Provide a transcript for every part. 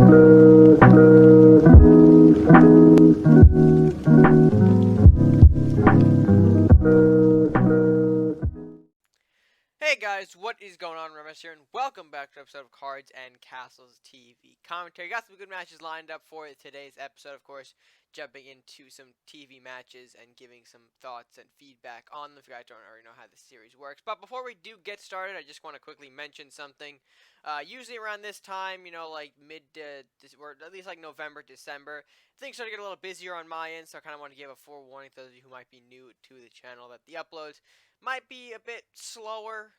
Hey guys, what is going on? RedMaster here, and welcome back to an episode of Cards and Castles TV commentary. Got some good matches lined up for today's episode, of course, jumping into some TV matches and giving some thoughts and feedback on them if you guys don't already know how the series works. But before we do get started, I just want to quickly mention something. Usually around this time, like or at least like November, December, things start to get a little busier on my end, so I kind of want to give a forewarning to those of you who might be new to the channel that the uploads might be a bit slower,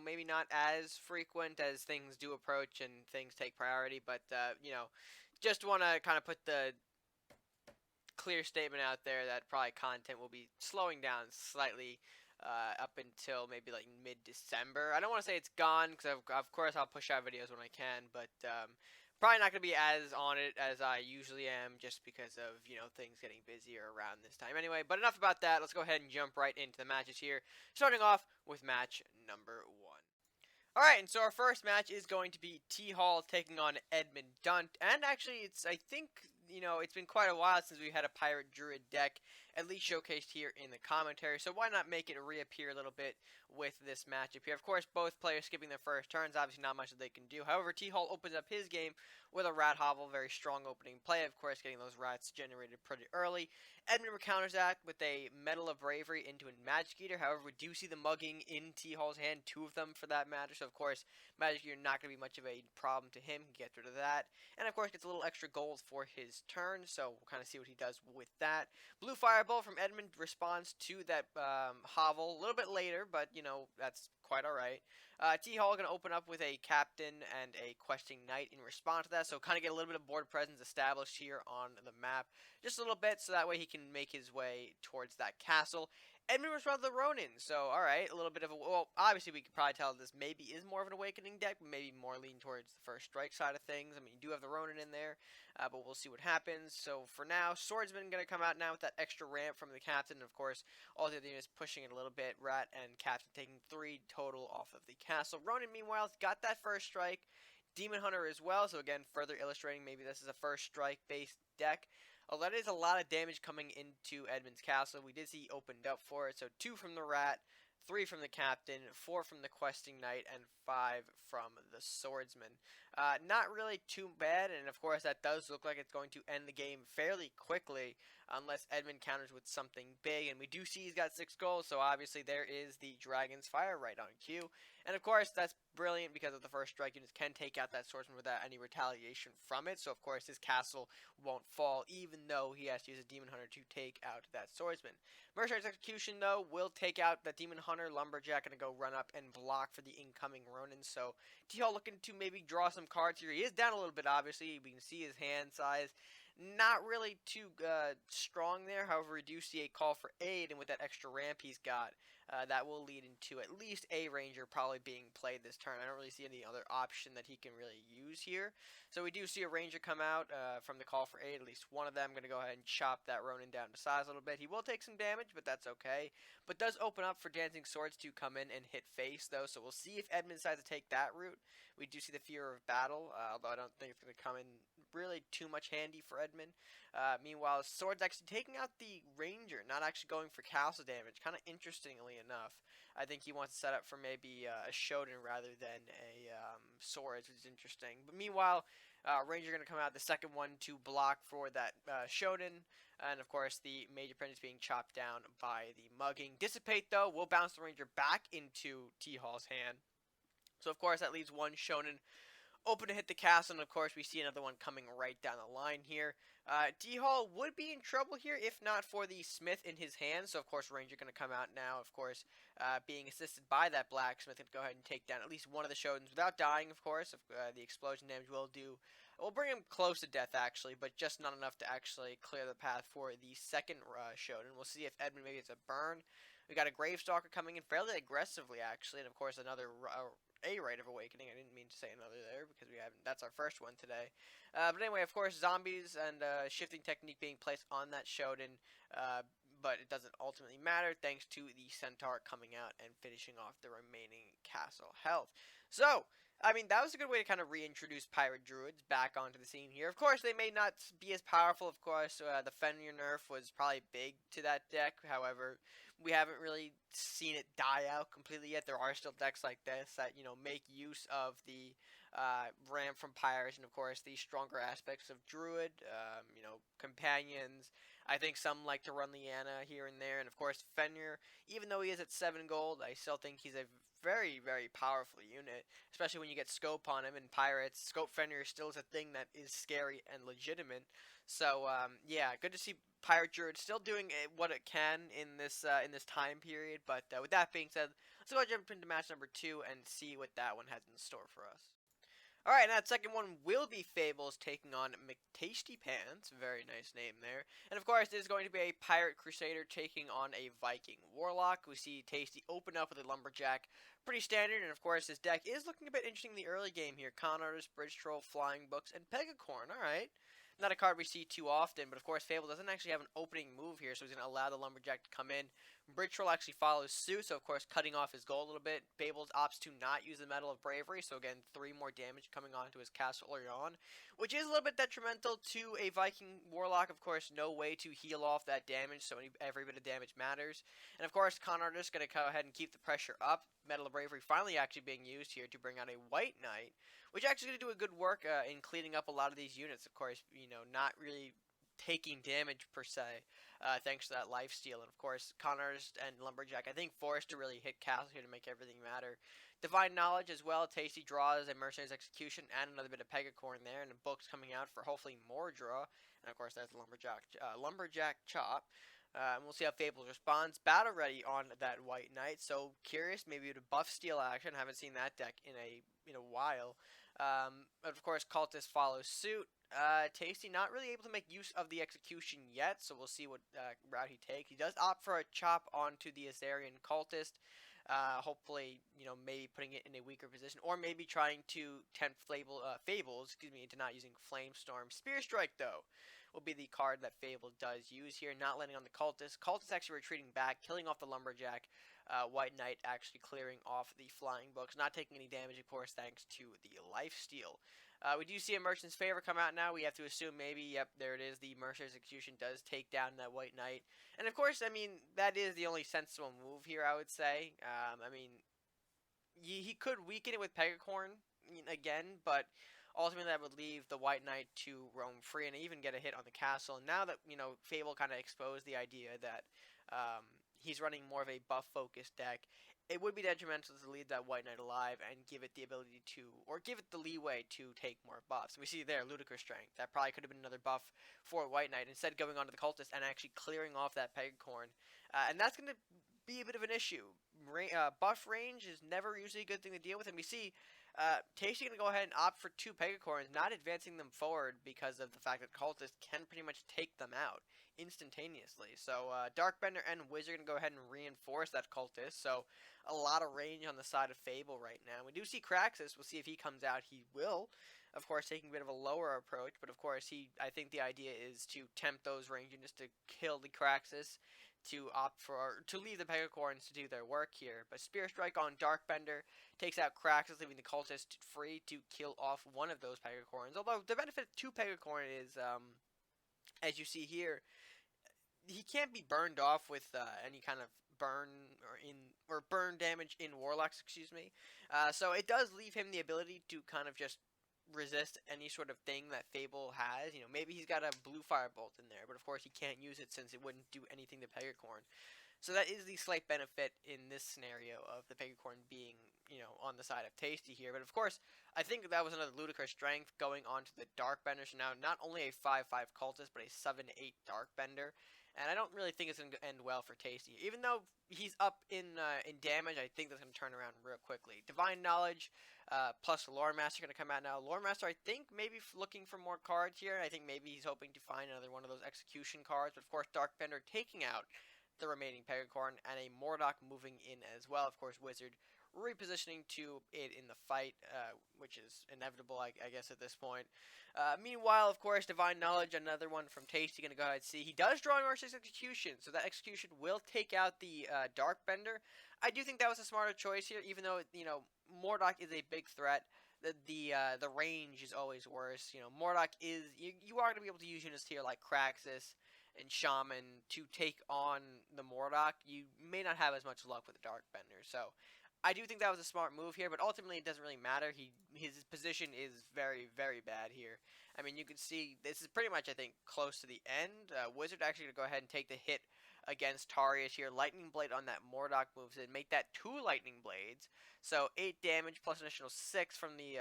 maybe not as frequent as things do approach and things take priority, but, just want to kind of put the clear statement out there that probably content will be slowing down slightly up until maybe like mid-December. I don't want to say it's gone, because of course I'll push out videos when I can, but probably not going to be as on it as I usually am, just because of, things getting busier around this time anyway. But enough about that. Let's go ahead and jump right into the matches here, starting off with match number 1. Alright, and so our first match is going to be THall taking on Edmund Tut. And actually, I think, it's been quite a while since we've had a Pirate Druid deck at least showcased here in the commentary, so why not make it reappear a little bit with this matchup here. Of course, both players skipping their first turns, obviously not much that they can do. However, THall opens up his game with a rat hovel, very strong opening play, of course, getting those rats generated pretty early. Edmon counters that with a Medal of Bravery into a Magic Eater. However, we do see the mugging in THall's hand, 2 of them for that matter, so of course, Magic Eater not going to be much of a problem to him. He gets rid of that, and of course gets a little extra gold for his turn, so we'll kind of see what he does with that. Blue Fireball from Edmund responds to that hovel a little bit later, but, that's quite alright. THall going to open up with a Captain and a Questing Knight in response to that, so kind of get a little bit of board presence established here on the map, just a little bit, so that way he can make his way towards that castle. Edmund responds to the Ronin, so alright, a little bit of a, well, obviously we could probably tell this maybe is more of an Awakening deck, but maybe more lean towards the first strike side of things. I mean, you do have the Ronin in there, but we'll see what happens. So for now, Swordsman going to come out now with that extra ramp from the Captain, and of course, all the other units pushing it a little bit, Rat and Captain taking 3 total off of the castle. Ronin, meanwhile, got that first strike, Demon Hunter as well, so again, further illustrating maybe this is a first strike based deck. That is a lot of damage coming into Edmund's castle. We did see he opened up for it, so 2 from the Rat, 3 from the Captain, 4 from the Questing Knight, and 5 from the Swordsman. Not really too bad, and of course that does look like it's going to end the game fairly quickly, unless Edmund counters with something big, and we do see he's got 6 goals, so obviously there is the Dragon's Fire right on cue. And of course, that's brilliant because of the first strike units can take out that Swordsman without any retaliation from it. So of course, his castle won't fall, even though he has to use a Demon Hunter to take out that Swordsman. Mercenary's Execution, though, will take out the Demon Hunter. Lumberjack going to go run up and block for the incoming Ronin. So THall looking to maybe draw some cards here. He is down a little bit, obviously. We can see his hand size. Not really too strong there. However, we do see a call for aid, and with that extra ramp he's got, that will lead into at least a Ranger probably being played this turn. I don't really see any other option that he can really use here. So we do see a Ranger come out from the call for aid, at least one of them. Going to go ahead and chop that Ronin down to size a little bit. He will take some damage, but that's okay. But does open up for Dancing Swords to come in and hit face, though. So we'll see if Edmund decides to take that route. We do see the Fear of Battle, although I don't think it's going to come in really too much handy for Edmund. Meanwhile, Swords actually taking out the Ranger, not actually going for castle damage. Kind of interestingly enough, I think he wants to set up for maybe a Shodan rather than a Swords, which is interesting. But meanwhile, Ranger going to come out the second one to block for that Shodan. And of course, the Major Apprentice being chopped down by the mugging. Dissipate, though, will bounce the Ranger back into THall's hand. So of course, that leaves one Shonen open to hit the castle, and of course we see another one coming right down the line here. THall would be in trouble here if not for the Smith in his hand, so of course Ranger going to come out now, of course, being assisted by that Blacksmith, and go ahead and take down at least one of the Shodans without dying, of course. The explosion damage will bring him close to death, actually, but just not enough to actually clear the path for the second Shodan. We'll see if Edmund maybe gets a burn. We got a Gravestalker coming in fairly aggressively, actually, and of course another a Rite of Awakening. I didn't mean to say another there because we haven't. That's our first one today. But anyway, of course, zombies and shifting technique being placed on that Shodan. But it doesn't ultimately matter thanks to the Centaur coming out and finishing off the remaining castle health. So, I mean, that was a good way to kind of reintroduce pirate druids back onto the scene here. Of course, they may not be as powerful. Of course, the Fenrir nerf was probably big to that deck. However, we haven't really seen it die out completely yet. There are still decks like this that make use of the ramp from pirates, and of course the stronger aspects of druid. Companions. I think some like to run Leanna here and there, and of course Fenrir. Even though he is at 7 gold, I still think he's a very, very powerful unit, especially when you get scope on him in pirates. Scope Fenrir still is a thing that is scary and legitimate. So yeah, good to see Pirate Druid still doing what it can in this time period. But with that being said, let's go jump into match number 2 and see what that one has in store for us. Alright, that second one will be Fables taking on McTastyPants. Very nice name there. And of course, there's going to be a Pirate Crusader taking on a Viking Warlock. We see Tasty open up with a Lumberjack. Pretty standard, and of course, this deck is looking a bit interesting in the early game here. Con Artist, Bridge Troll, Flying Books, and Pegacorn. Alright. Not a card we see too often, but of course, Fable doesn't actually have an opening move here, so he's going to allow the Lumberjack to come in. Bridge Troll actually follows suit, so of course, cutting off his gold a little bit. Fables opts to not use the Medal of Bravery, so again, 3 more damage coming onto his castle early on, which is a little bit detrimental to a Viking Warlock. Of course, no way to heal off that damage, so every bit of damage matters. And of course, Con Artist going to go ahead and keep the pressure up. Medal of Bravery finally actually being used here to bring out a White Knight, which actually going to do a good work in cleaning up a lot of these units. Of course, not really taking damage per se, thanks to that lifesteal. And of course, Con Artist and Lumberjack, I think, forced to really hit castle here to make everything matter. Divine Knowledge as well. Tasty draws a Mercenary's Execution and another bit of Pegacorn there, and a book's coming out for hopefully more draw. And of course, that's Lumberjack Chop. We'll see how Fables responds. Battle ready on that White Knight, so curious, maybe to buff steal action. Haven't seen that deck in a while. But of course, Cultist follows suit. Tasty not really able to make use of the execution yet, so we'll see what route he takes. He does opt for a chop onto the Azarian Cultist. Hopefully, maybe putting it in a weaker position, or maybe trying to tempt Fables, into not using Flamestorm. Spear Strike, though, will be the card that Fable does use here, not letting on the Cultist. Cultist actually retreating back, killing off the Lumberjack. White Knight actually clearing off the Flying Books, not taking any damage, of course, thanks to the lifesteal. We do see a Merchant's Favor come out now. We have to assume maybe, yep, there it is. The Mercer's Execution does take down that White Knight. And of course, I mean, that is the only sensible move here, I would say. I mean, he could weaken it with Pegacorn again, but ultimately that would leave the White Knight to roam free and even get a hit on the castle. And now that, Fable kind of exposed the idea that he's running more of a buff-focused deck, it would be detrimental to leave that White Knight alive and give it the ability to, or give it the leeway to take more buffs. We see there, Ludicrous Strength. That probably could have been another buff for White Knight, instead going on to the Cultist and actually clearing off that Pegacorn. And that's going to be a bit of an issue. Buff range is never usually a good thing to deal with, and we see Tasty going to go ahead and opt for 2 Pegacorns, not advancing them forward because of the fact that Cultists can pretty much take them out instantaneously. So Darkbender and Wizard going to go ahead and reinforce that Cultist, so a lot of range on the side of Fable right now. We do see Craxus. We'll see if he comes out. He will, of course, taking a bit of a lower approach, but of course, I think the idea is to tempt those range units to kill the Craxus, to leave the Pegacorns to do their work here. But Spear Strike on Darkbender takes out Craxus, leaving the Cultist free to kill off one of those Pegacorns. Although the benefit to Pegacorn is, as you see here, he can't be burned off with any kind of burn burn damage in Warlocks, so it does leave him the ability to kind of just resist any sort of thing that Fable has. Maybe he's got a blue firebolt in there, but of course he can't use it since it wouldn't do anything to Pegacorn. So that is the slight benefit in this scenario of the Pegacorn being, on the side of Tasty here. But of course, I think that was another Ludicrous Strength going on to the Darkbender. So now not only a 5/5 Cultist, but a 7/8 Darkbender. And I don't really think it's going to end well for Tasty. Even though he's up in damage, I think that's going to turn around real quickly. Divine Knowledge plus RedMaster going to come out now. RedMaster, I think, maybe looking for more cards here. I think maybe he's hoping to find another one of those execution cards. But of course, Darkbender taking out the remaining Pegacorn, and a Mordock moving in as well. Of course, Wizard repositioning to it in the fight, which is inevitable, I guess, at this point. Meanwhile, of course, Divine Knowledge, another one from Tasty, going to go ahead and see. He does draw Mercy's Execution, so that execution will take out the Darkbender. I do think that was a smarter choice here, even though, Mordock is a big threat. the range is always worse. You know, Mordok is you are going to be able to use units here like Kraxus and Shaman to take on the Mordok. You may not have as much luck with the Darkbender, so I do think that was a smart move here, but ultimately it doesn't really matter. His position is very, very bad here. I mean, you can see this is pretty much, I think, close to the end. Wizard actually going to go ahead and take the hit against Tarius here. Lightning Blade on that Mordok moves in. Make that 2 Lightning Blades. So 8 damage plus an additional 6 from the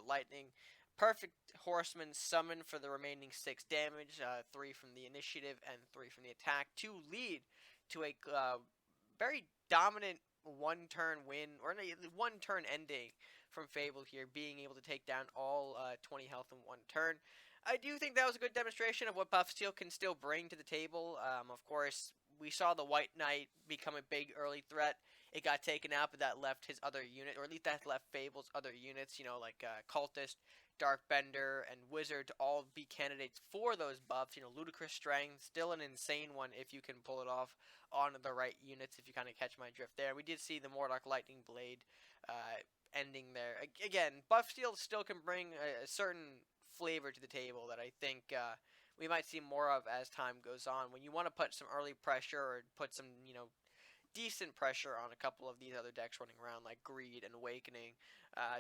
Lightning. Perfect Horseman summon for the remaining 6 damage. 3 from the initiative and 3 from the attack. To lead to a very dominant one-turn win, or one-turn ending from Fable here, being able to take down all 20 health in one turn. I do think that was a good demonstration of what Buffsteel can still bring to the table. Of course, we saw the White Knight become a big early threat. It got taken out, but that left his other unit, or at least that left Fable's other units, you know, like Cultist, Darkbender, and Wizard to all be candidates for those buffs. You know, Ludicrous Strength, still an insane one if you can pull it off on the right units, if you kind of catch my drift there. We did see the Mordok Lightning Blade ending there. Again, Buffsteel still can bring a certain flavor to the table that I think we might see more of as time goes on. When you want to put some early pressure or put some, you know, decent pressure on a couple of these other decks running around like Greed and Awakening,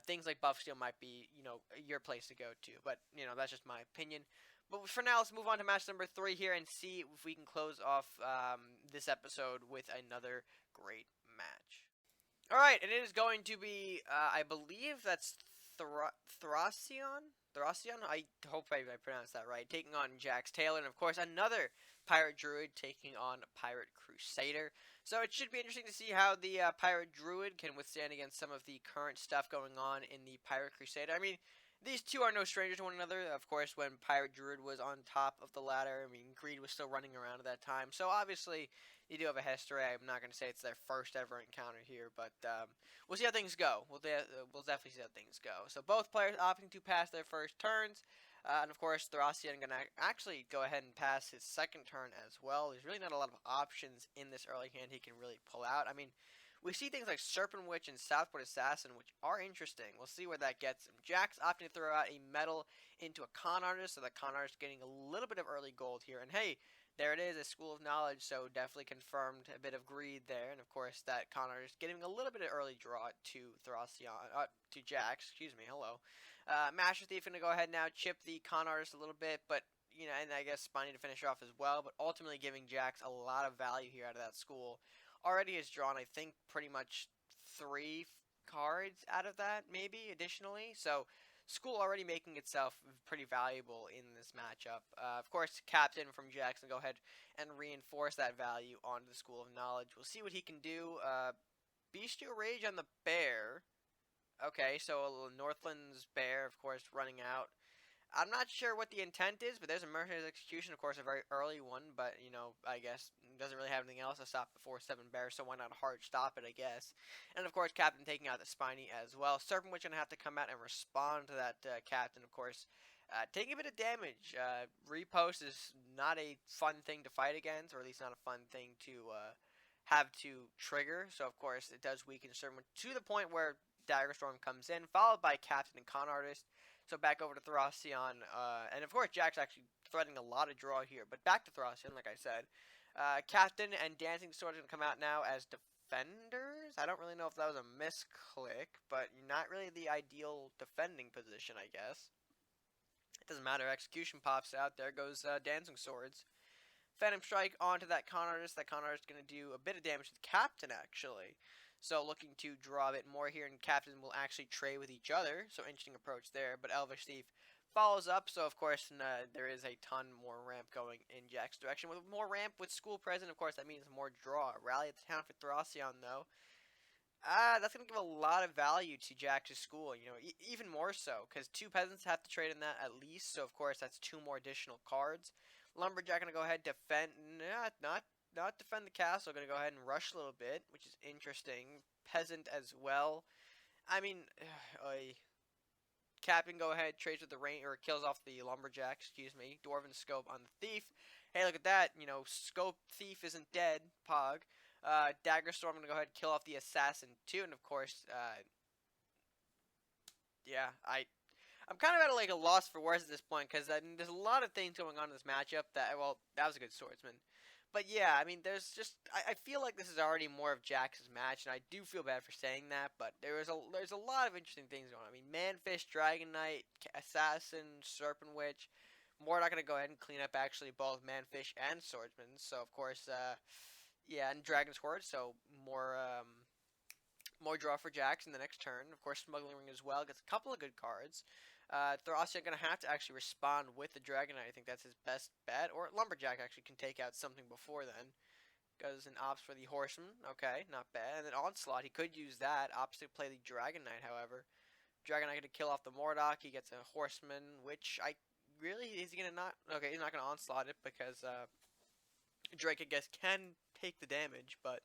things like Buffsteel might be, you know, your place to go to. But, you know, that's just my opinion. But for now, let's move on to match number 3 here and see if we can close off this episode with another great match. Alright, and it is going to be, I believe that's Thracian? Thracian? I hope I pronounced that right. Taking on JaxTaylor, and of course another Pirate Druid taking on Pirate Crusader. So it should be interesting to see how the Pirate Druid can withstand against some of the current stuff going on in the Pirate Crusader. I mean, these two are no strangers to one another. Of course, when Pirate Druid was on top of the ladder, I mean, Greed was still running around at that time. So obviously, you do have a history. I'm not going to say it's their first ever encounter here, but we'll see how things go. We'll definitely see how things go. So both players opting to pass their first turns. And of course, Thracian going to actually go ahead and pass his second turn as well. There's really not a lot of options in this early hand he can really pull out. I mean, we see things like Serpent Witch and Southport Assassin, which are interesting. We'll see where that gets him. Jax opting to throw out a metal into a Con Artist, so the Con Artist getting a little bit of early gold here. And hey, there it is, a School of Knowledge, so definitely confirmed a bit of greed there. And of course, that Con Artist getting a little bit of early draw to Thracian, to Jax, excuse me, hello. Master Thief going to go ahead now, chip the Con Artist a little bit, but, you know, and I guess Spiny to finish off as well, but ultimately giving Jax a lot of value here out of that school. Already has drawn, I think, pretty much 3 cards out of that, maybe, additionally. So, School already making itself pretty valuable in this matchup. Of course, Captain from Jackson go ahead and reinforce that value onto the School of Knowledge. We'll see what he can do. Bestial Rage on the Bear. Okay, so Northland's Bear, of course, running out. I'm not sure what the intent is, but there's a Mercenary's Execution, of course, a very early one, but, you know, I guess doesn't really have anything else to stop the 4/7 Bear, so why not hard stop it, I guess. And, of course, Captain taking out the Spiny as well. Serpent Witch going to have to come out and respond to that Captain, of course. Taking a bit of damage. Repost is not a fun thing to fight against, or at least not a fun thing to have to trigger, so, of course, it does weaken Serpent Witch to the point where Dagger Storm comes in, followed by Captain and Con Artist. So back over to Thracian, and of course Jack's actually threatening a lot of draw here, but back to Thracian, like I said. Captain and Dancing Sword are going to come out now as defenders. I don't really know if that was a misclick, but not really the ideal defending position, I guess. It doesn't matter, Execution pops out, there goes Dancing Swords. Phantom Strike onto that Con Artist. That Con Artist is going to do a bit of damage to the Captain, actually. So looking to draw a bit more here, and Captain will actually trade with each other. So interesting approach there. But Elvish Thief follows up. So of course there is a ton more ramp going in Jack's direction. With more ramp with School present, of course that means more draw. Rally at the town for Thracian though. That's going to give a lot of value to Jack's School. You know, even more so because 2 peasants have to trade in that at least. So of course that's 2 more additional cards. Lumberjack going to go ahead and defend. Not defend the castle, going to go ahead and rush a little bit, which is interesting. Peasant as well. I mean, Captain go ahead, trades with the rain, or kills off the Lumberjack, excuse me. Dwarven Scope on the Thief. Hey, look at that, you know, Scope Thief isn't dead, Pog. Dagger Storm going to go ahead and kill off the Assassin too, and of course, Yeah, I'm kind of at like a loss for words at this point because there's a lot of things going on in this matchup that well that was a good swordsman, but yeah I mean there's just I feel like this is already more of Jax's match and I do feel bad for saying that, but there's a lot of interesting things going on. I mean Manfish, Dragon Knight, Assassin, Serpent Witch. We're not gonna go ahead and clean up actually both Manfish and Swordsman, so of course yeah, and Dragon's Horde, so more draw for Jax in the next turn. Of course, Smuggling Ring as well. Gets a couple of good cards. Thracian going to have to actually respond with the Dragon Knight. I think that's his best bet. Or Lumberjack actually can take out something before then. Goes an Ops for the Horseman. Okay, not bad. And then Onslaught, he could use that. Ops to play the Dragon Knight, however. Dragon Knight going to kill off the Mordok. He gets a Horseman, which I really, is he going to not? Okay, he's not going to Onslaught it because Drake, I guess, can take the damage, but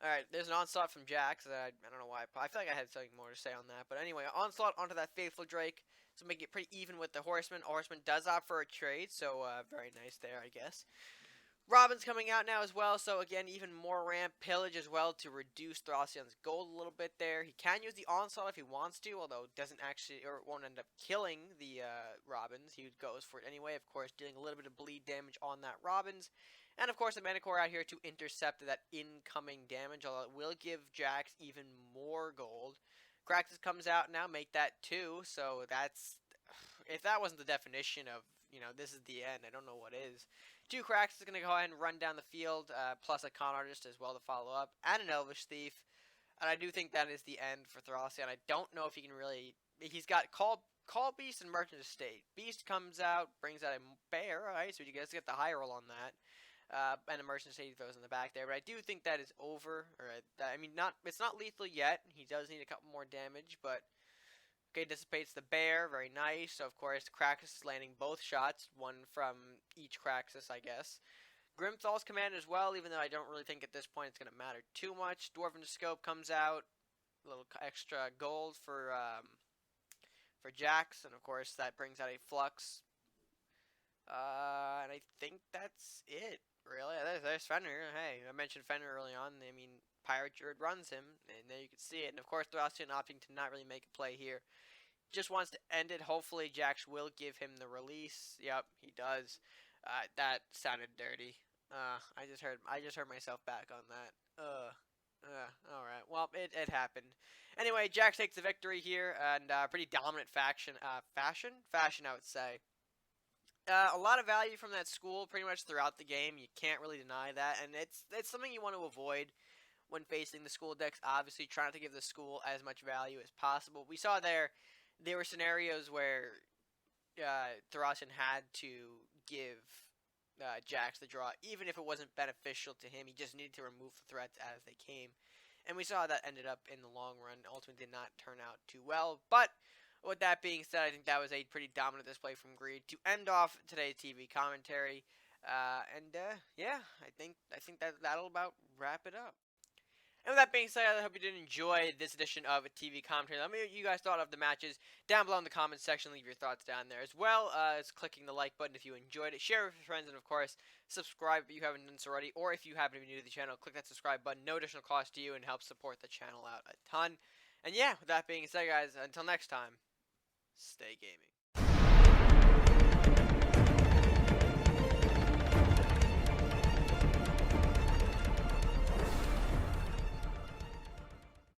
alright, there's an Onslaught from Jax. I don't know why. I feel like I had something more to say on that. But anyway, Onslaught onto that Faithful Drake. So make it pretty even with the Horseman. Horseman does opt for a trade, so very nice there, I guess. Robin's coming out now as well, so again, even more ramp. Pillage as well to reduce Thracian's gold a little bit there. He can use the Onslaught if he wants to, although doesn't actually, or won't end up killing the Robins. He goes for it anyway, of course, dealing a little bit of bleed damage on that Robins. And of course, the Manicore out here to intercept that incoming damage, although it will give Jax even more gold. Kraxus comes out now, make that 2, so that's, if that wasn't the definition of, you know, this is the end, I don't know what is. 2 Kraxus is going to go ahead and run down the field, plus a Con Artist as well to follow up, and an Elvish Thief. And I do think that is the end for Thracian. I don't know if he can really, he's got Call Beast and Merchant Estate. Beast comes out, brings out a bear, alright, so you guys get the high roll on that. And a Merchant Estate goes in the back there, but I do think that is over. Or I mean, it's not lethal yet. He does need a couple more damage, but okay, dissipates the bear, very nice. So of course, Kraxus is landing both shots, one from each Kraxus, I guess. Grimthal's command as well, even though I don't really think at this point it's going to matter too much. Dwarven Scope comes out, a little extra gold for Jax, and of course that brings out a Flux. And I think that's it. Really? There's Fenrir. Hey, I mentioned Fenrir early on. I mean, Pirate Druid runs him, and there you can see it. And of course, Thracian opting to not really make a play here. Just wants to end it. Hopefully, Jax will give him the release. Yep, he does. That sounded dirty. I just heard myself back on that. All right. Well, it happened. Anyway, Jax takes the victory here, and pretty dominant fashion, I would say. A lot of value from that school pretty much throughout the game. You can't really deny that, and it's something you want to avoid when facing the school decks. Obviously, trying to give the school as much value as possible. We saw there were scenarios where Thracian had to give Jax the draw, even if it wasn't beneficial to him. He just needed to remove the threats as they came, and we saw that ended up in the long run. Ultimately, did not turn out too well, but with that being said, I think that was a pretty dominant display from Greed to end off today's TV commentary. Yeah, I think that'll about wrap it up. And with that being said, I hope you did enjoy this edition of a TV commentary. Let me know what you guys thought of the matches down below in the comments section. Leave your thoughts down there, as well as clicking the like button if you enjoyed it. Share with your friends, and of course, subscribe if you haven't done so already. Or if you happen to be new to the channel, click that subscribe button. No additional cost to you, and help support the channel out a ton. And yeah, with that being said, guys, until next time, stay gaming.